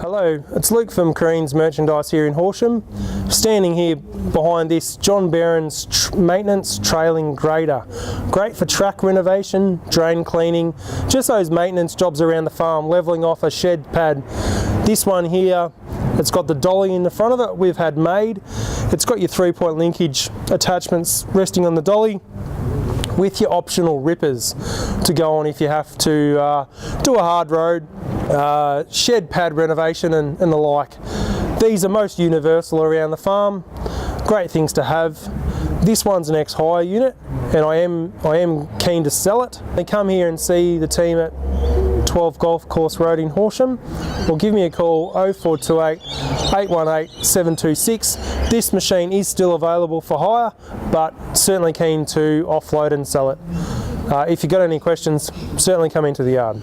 Hello, it's Luke from Carines Merchandise here in Horsham. Standing here behind this John Berends maintenance trailing grader. Great for track renovation, drain cleaning, just those maintenance jobs around the farm, levelling off a shed pad. This one here, it's got the dolly in the front of it we've had made. It's got your 3-point linkage attachments resting on the dolly, with your optional rippers to go on if you have to do a hard road, shed pad renovation and the like. These are most universal around the farm, great things to have. This one's an ex-hire unit and I am keen to sell it. They come here and see the team at 12 Golf Course Road in Horsham, or give me a call 0428 818 726. This machine is still available for hire, but certainly keen to offload and sell it. If you've got any questions, certainly come into the yard.